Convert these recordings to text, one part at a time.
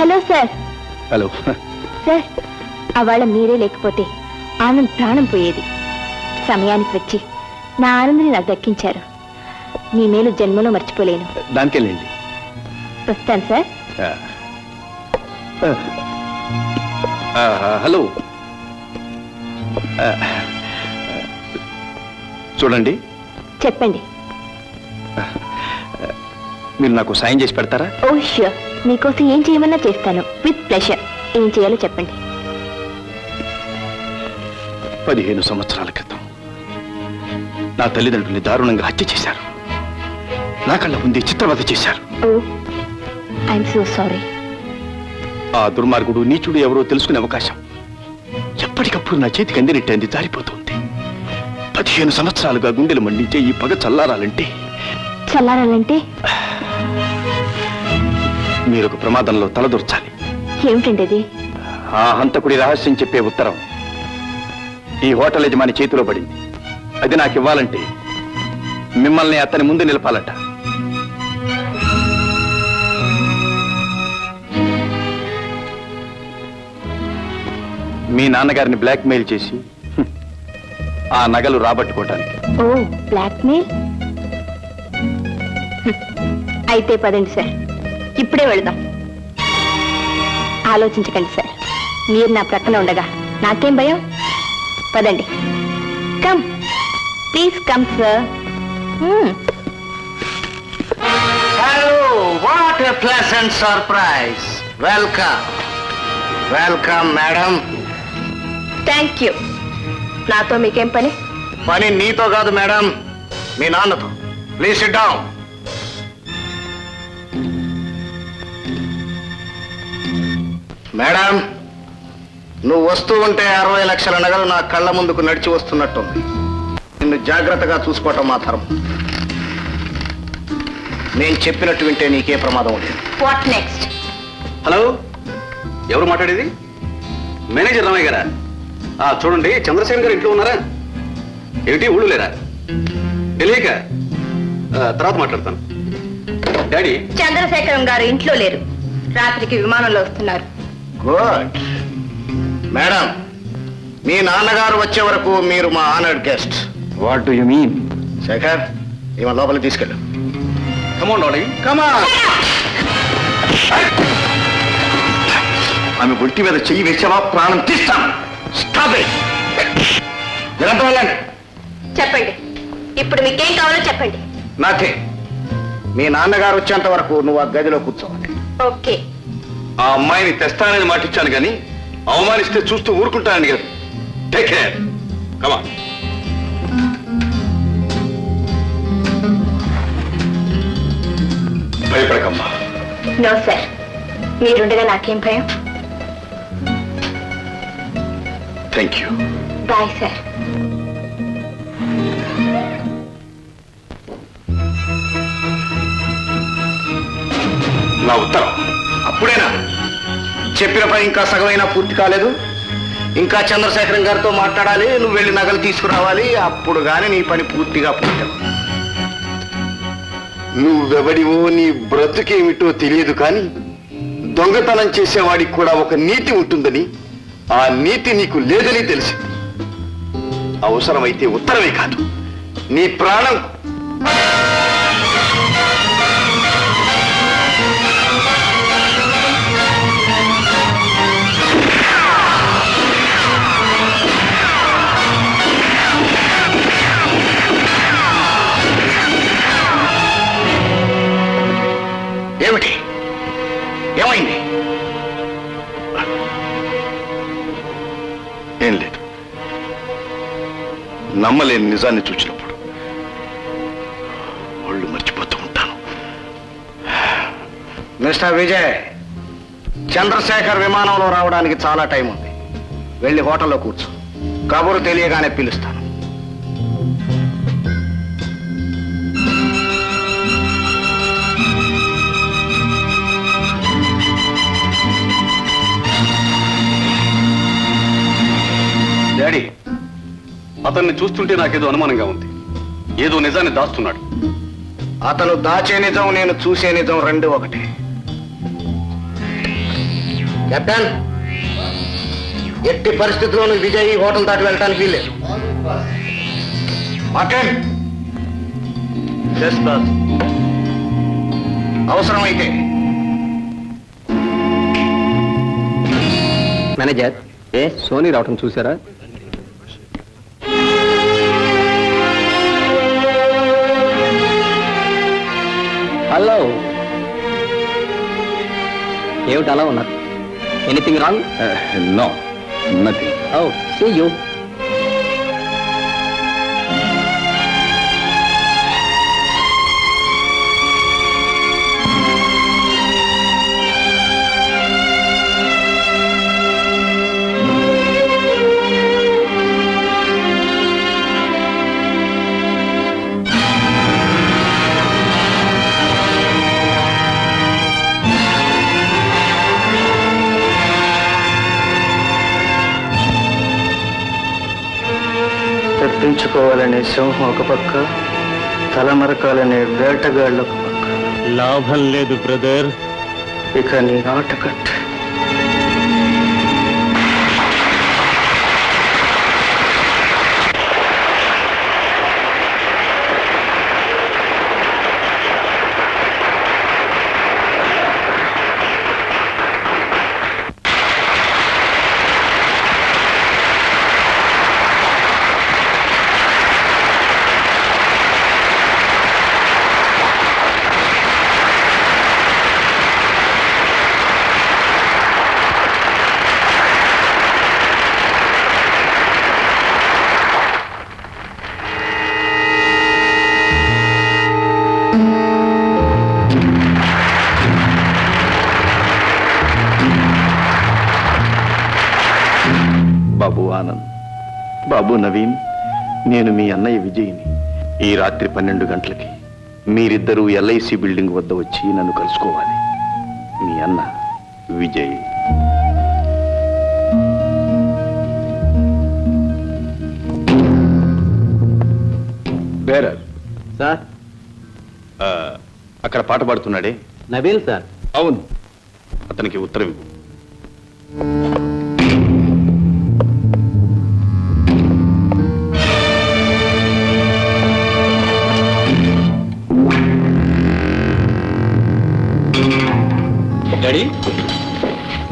Hello sir. Hello sir, అవాళ మీరే లేకపోతే ఆనంద్ ప్రాణం పోయేది. సమయానికి వచ్చి నా ఆనందని నాకు దక్కించారు. మీ మేలు జన్మలో మర్చిపోలేను. దానికెళ్ళండి. వస్తాను సార్. హలో, చూడండి. చెప్పండి. మీరు నాకు సాయం చేసి పెడతారా? ఓ ష్యూర్. మీకోసం ఏం చేయమన్నా చేస్తాను. With pleasure. ఏం చేయాలో చెప్పండి. 15 సంవత్సరాల క్రితం నా తల్లిదండ్రుల్ని దారుణంగా హత్య చేశారు. నా కళ్ళ ముందే చిత్రవధ చేశారు. ఓ, ఐఎమ్ సో సారీ. ఆ దుర్మార్గుడు నీచుడు ఎవరో తెలుసుకునే అవకాశం ఎప్పటికప్పుడు నా చేతికి అందినట్టు జారిపోతుంది. 15 సంవత్సరాలుగా గుండెలు మండించే ఈ పగ చల్లారాలంటే మీరొక ప్రమాదంలో తలదూర్చాలి. ఏమిటండి అది? ఆ హంతకుడి రహస్యం చెప్పే ఉత్తరం ఈ హోటల్ యజమాని చేతిలో పడింది. అది నాకు ఇవ్వాలంటే మిమ్మల్ని అతని ముందు నిలపాలట. మీ నాన్నగారిని బ్లాక్మెయిల్ చేసి ఆ నగలు రాబట్టుకోవటానికి. ఓ, బ్లాక్మెయిల్. అయితే పదండి సార్, ఇప్పుడే వెళదాం. ఆలోచించకండి సార్, మీరు నా ప్రక్కన ఉండగా నాకేం భయం. పదండి. Come, please come sir. Hello, what a pleasant surprise. Welcome madam. Thank you. నాతో మీకేం పని? పని నీతో కాదు మేడం, మీ నాన్నతో. Please SIT down. మేడం, నువ్వు వస్తూ ఉంటే 60 లక్షల నగలు నా కళ్ళ ముందుకు నడిచి వస్తున్నట్టుంది. నిన్ను జాగ్రత్తగా చూసుకోవటం మా ధర్మం. నేను చెప్పినట్టు వింటే నీకే ప్రమాదం లేదు. What next? హలో, ఎవరు మాట్లాడేది? మేనేజర్ రామయ్య గారా? చూడండి, చంద్రశేఖర్ గారు ఇంట్లో ఉన్నారా? ఏమిటి, ఊళ్ళు లేరా? తెలియక తర్వాత మాట్లాడతాను. డాడీ, చంద్రశేఖరం గారు ఇంట్లో లేరు. రాత్రికి విమానంలో వస్తున్నారు. గుడ్. మేడం, మీ నాన్నగారు వచ్చే వరకు మీరు మా honoured guest. What do you mean? Shekhar, ఈమె లోపలికి తీసుకెళ్ళు. Come on darling, come on. ఆమె ఒంటి మీద చెయ్యి వేసావా ప్రాణం తీస్తాను. Stop it. మీరంతా వెళ్ళండి. చెప్పండి, ఇప్పుడు మీకేం కావాలో చెప్పండి. నాకే మీ నాన్నగారు వచ్చేంత వరకు నువ్వు ఆ గదిలో కూర్చోవాలి. ఓకే. ఆ అమ్మాయిని తెస్తానని మాటిచ్చాను కానీ అవమానిస్తే చూస్తూ ఊరుకుంటానని కాదు. Take care. Come on. భయపడకమ్మా. నో సార్, మీరుండగా నాకేం భయం. Thank you. Bye sir. నా ఉత్తరం అప్పుడేనా? చెప్పిన పని ఇంకా సగమైనా పూర్తి కాలేదు. ఇంకా చంద్రశేఖరం గారితో మాట్లాడాలి. నువ్వు వెళ్ళి నగలు తీసుకురావాలి. అప్పుడు గాని నీ పని పూర్తిగా పూర్తి. నువ్వెవడివో నీ బ్రతుకేమిటో తెలియదు కానీ దొంగతనం చేసేవాడికి కూడా ఒక నీతి ఉంటుందని, ఆ నీతి నీకు లేదని తెలిసి అవసరమైతే ఉత్తరమే కాదు నీ ప్రాణం. ఏమిటి? ఏమైంది? ఏం లేదు. నమ్మలేని నిజాన్ని చూసినప్పుడు ఒళ్ళు మర్చిపోతూ ఉంటాను. మిస్టర్ విజయ్, చంద్రశేఖర్ విమానంలో రావడానికి చాలా టైం ఉంది. వెళ్ళి హోటల్లో కూర్చో. కబురు తెలియగానే పిలుస్తాను. డాడీ, అతన్ని చూస్తుంటే నాకేదో అనుమానంగా ఉంది. ఏదో నిజాన్ని దాస్తున్నాడు. అతను దాచే నిజం, నేను చూసే నిజం రెండు ఒకటే. కెప్టెన్, ఎట్టి పరిస్థితుల్లోనూ విజయ్ ఈ హోటల్ దాటి వెళ్ళటానికి వీల్లేదు. మార్టిన్, అవసరమైతే మేనేజర్ సోనీ రావటం చూసారా? హలో, ఏమిటి అలా ఉన్నారు? Anything wrong? No, nothing. Oh, see you. తప్పించుకోవాలనే సింహం ఒక పక్క, తలమరకాలనే వేటగాళ్ళ ఒక పక్క. లాభం లేదు బ్రదర్. ఇక నీ ఆట కట్. బాబు ఆనంద్, బాబు నవీన్, నేను మీ అన్నయ్య విజయ్ని. ఈ రాత్రి 12 గంటలకి మీరిద్దరూ ఎల్ఐసి బిల్డింగ్ వద్ద వచ్చి నన్ను కలుసుకోవాలి. మీ అన్న విజయ్. బేరర్ సార్, అక్కడ పాట పాడుతున్నాడే నవీన్ సార్. అవును, అతనికి ఉత్తరం ఇవ్వు.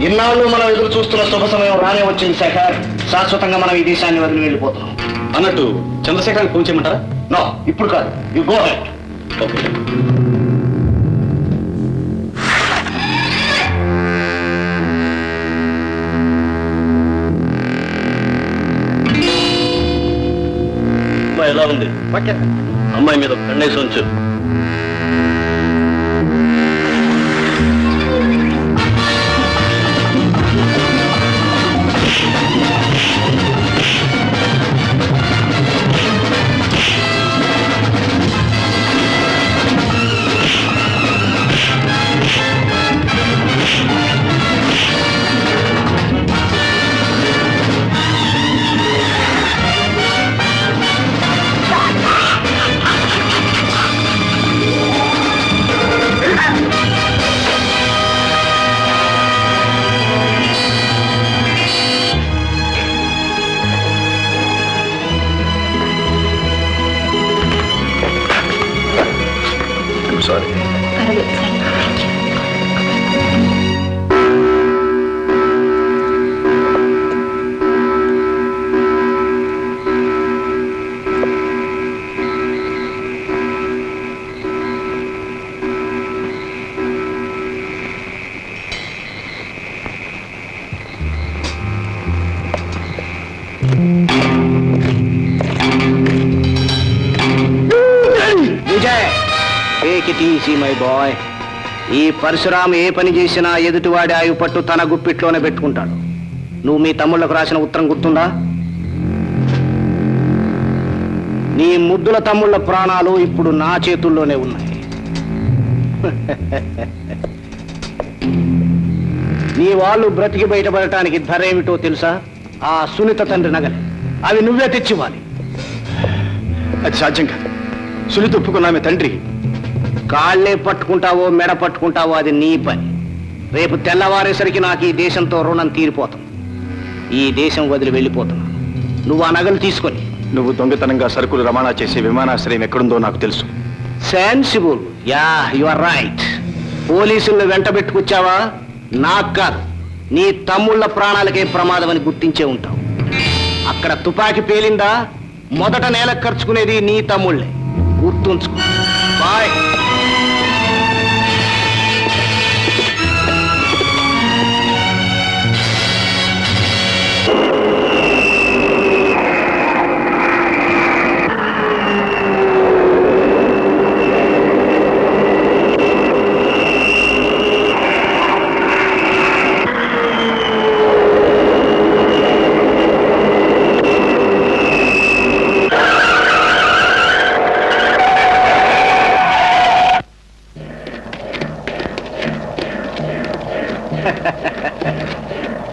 ఇన్నాళ్ళు మనం ఎదురు చూస్తున్న శుభ సమయం రానే వచ్చింది శేఖర్. శాశ్వతంగా మనం ఈ దేశాన్ని వదిలి వెళ్ళిపోతున్నాం. అన్నట్టు చంద్రశేఖరానికి ఫోన్ చేయమంటారా? నో, ఇప్పుడు కాదు. You go head. ఓకే. ఎలా ఉంది? అమ్మాయి మీద కన్నేసి ఉంచు. సారీ. పర్వాలేదు sir. Vijay, take it easy my boy. ఈ పరశురామ్ ఏ పని చేసినా ఎదుటివాడి ఆయువు పట్టు తన గుప్పిట్లోనే పెట్టుకుంటాడు. నువ్వు మీ తమ్ముళ్లకు రాసిన ఉత్తరం గుర్తుందా? నీ ముద్దుల తమ్ముళ్ళ ప్రాణాలు ఇప్పుడు నా చేతుల్లోనే ఉన్నాయి. నీ వాళ్ళు బ్రతికి బయటపడటానికి ధర ఏమిటో తెలుసా? ఆ సునీత తండ్రి నగలు. అవి నువ్వే తెచ్చివ్వాలి. అది సాధ్యం కాదు. సునీత ఒప్పుకున్నామే తండ్రి. కాళ్ళే పట్టుకుంటావో మెడ పట్టుకుంటావో అది నీ పని. రేపు తెల్లవారేసరికి నాకు ఈ దేశంతో రుణం తీరిపోతుంది. ఈ దేశం వదిలి వెళ్ళిపోతున్నా. నువ్వు ఆ నగలు తీసుకొని నువ్వు దొంగతనంగా సరుకులు రవాణా చేసే విమానాశ్రయం ఎక్కడుందో నాకు తెలుసు. Sensible. Yeah, you are right. పోలీసులను వెంట పెట్టుకొచ్చావా? నాకు కాదు, నీ తమ్ముళ్ళ ప్రాణాలకే ప్రమాదం అని గుర్తించే ఉంటావు. అక్కడ తుపాకీ పేలిందా, మొదట నేలకు ఖర్చుకునేది నీ తమ్ముళ్ళే. గుర్తుంచుకో. Bye.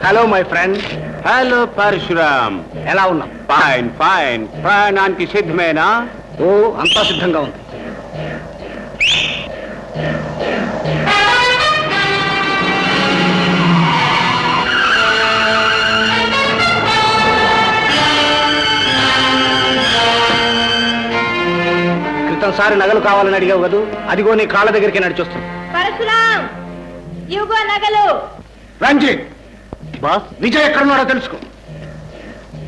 Hello my friend. Hello Parashuram. ఎలా ఉన్నావు? Fine fine. ప్రయాణానికి సిద్ధమేనా? ఓ, అంతా సిద్ధంగా ఉంది. క్రితంసారి నగలు కావాలని అడిగావు కదూ, అదిగో నీ కాళ్ళ దగ్గరికి నడిచొస్తుంది. పరశురాం, ఇవిగో నగలు. రంజిత్, బాస్ విజయ్ ఎక్కడున్నాడో తెలుసుకో.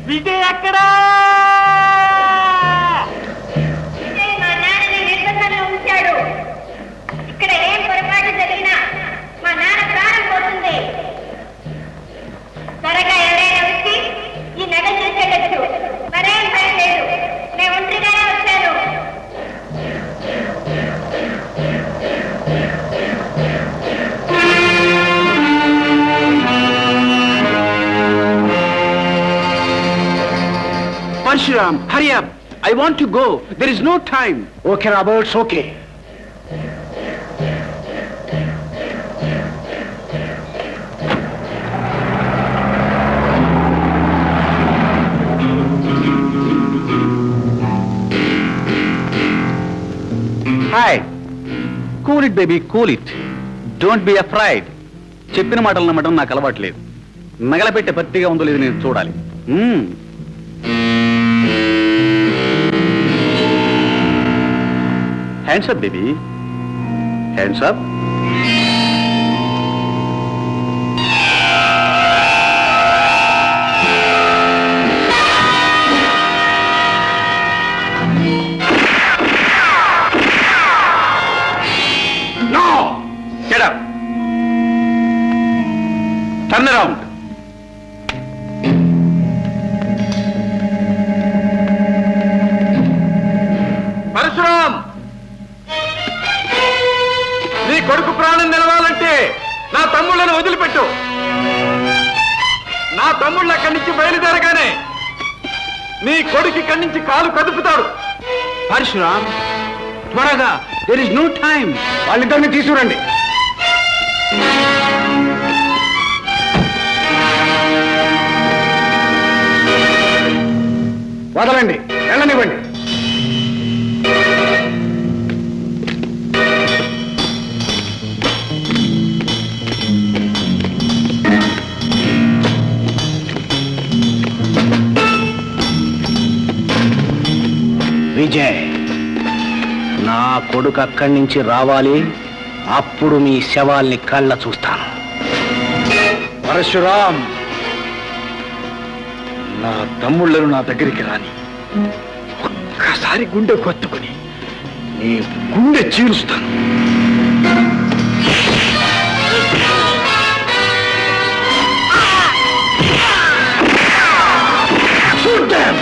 విజయ్ ఎక్కడా? విజయ్ మా నాన్నని నిర్బంధంలో ఉంచాడు. ఇక్కడ ఏం పొరపాటు జరిగినా మా నాన్న ప్రాణం పోతుంది. త్వరగా ఎవరైనా వచ్చి ఈ నగలు తీసుకెళ్ళచ్చు. మరేం భయం లేదు, నేను ఒంటరిగానే వచ్చాను. Parshuram, hurry up. I want to go. There is no time. Okay Roberts, okay. Hi. Cool it, baby. Cool it. Don't be afraid. చెప్పిన మాటలు నమ్మటం నాకు అలవాట్లేదు. నగలపెట్టే పత్తిగా ఉందో లేదు నేను చూడాలి. Hands up, baby. Hands up. No! Get up. Turn around. Parashuram, నీ కొడుకు ప్రాణం నిలవాలంటే నా తమ్ముళ్ళను వదిలిపెట్టు. నా తమ్ముళ్ళు అక్కడి నుంచి బయలుదేరగానే నీ కొడుకు ఇక్కడి నుంచి కాలు కదుపుతాడు. పరశురామ్, త్వరగా. There is no time. వాళ్ళిద్దరిని తీసుకురండి. వదలండి, వెళ్ళనివ్వండి. విజయ్, నా కొడుకు అక్కడి నుంచి రావాలి. అప్పుడు మీ శవాల్ని కళ్ళ చూస్తాను. పరశురామ్, నా తమ్ముళ్ళను నా దగ్గరికి రాని. ఒక్కసారి గుండె కొత్తుకుని నీ గుండె చీరుస్తాను. Shoot them!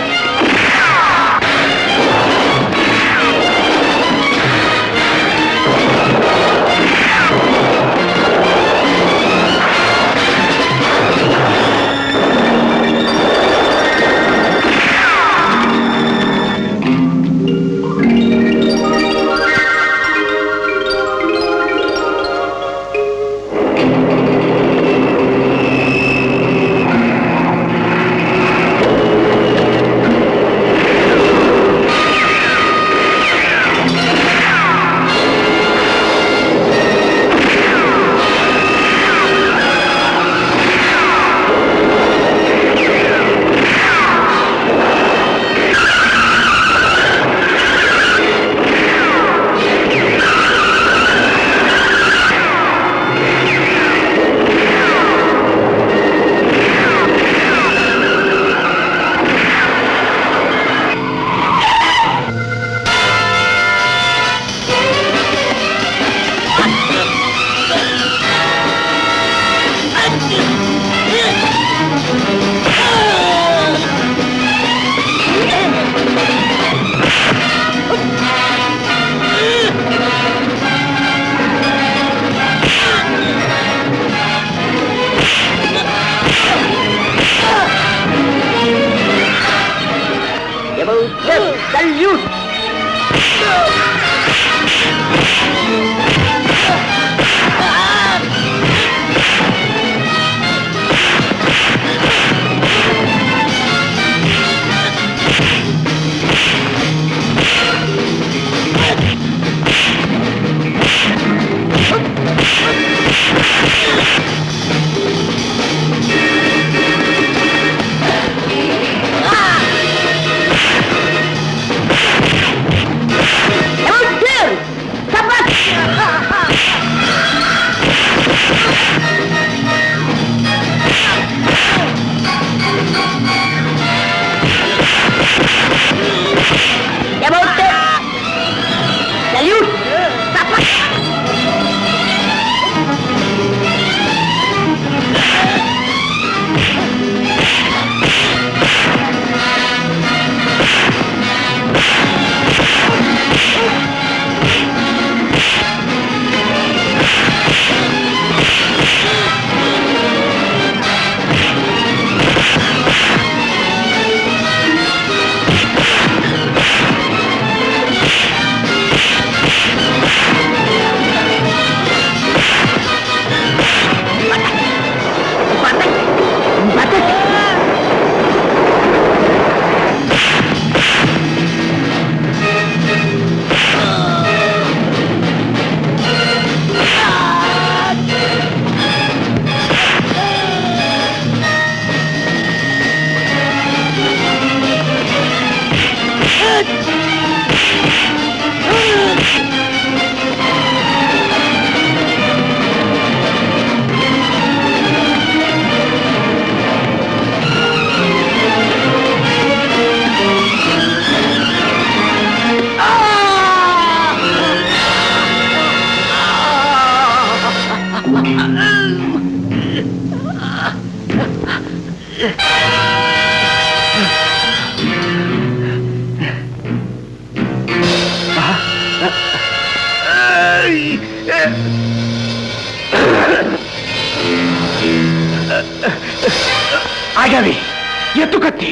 కత్తి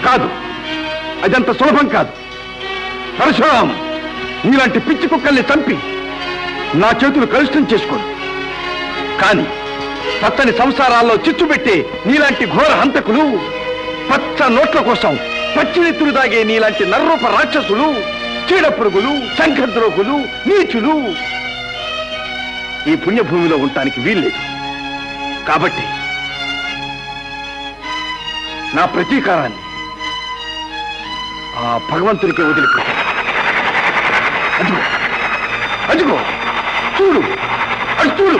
కాదు, అదంత సులభం కాదు. పరశురాం, నీలాంటి పిచ్చి కుక్కల్ని చంపి నా చేతులు కలుషితం చేసుకోను. కానీ పచ్చని సంసారాల్లో చిచ్చు పెట్టి నీలాంటి ఘోర హంతకులు, పచ్చ నోట్ల కోసం పచ్చినెత్తులు దాగే నీలాంటి నర్రూప రాక్షసులు, చీడ పురుగులు, శంఖద్రోగులు, నీచులు ఈ పుణ్యభూమిలో ఉండటానికి వీల్లేదు. కాబట్టి నా ప్రతీకారాన్ని ఆ భగవంతుడికి వదిలిపెట్టాను. అదిగో అదిగో చూడు, అది చూడు.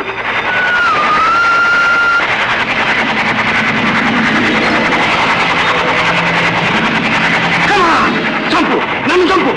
చంపు, నన్ను చంపు.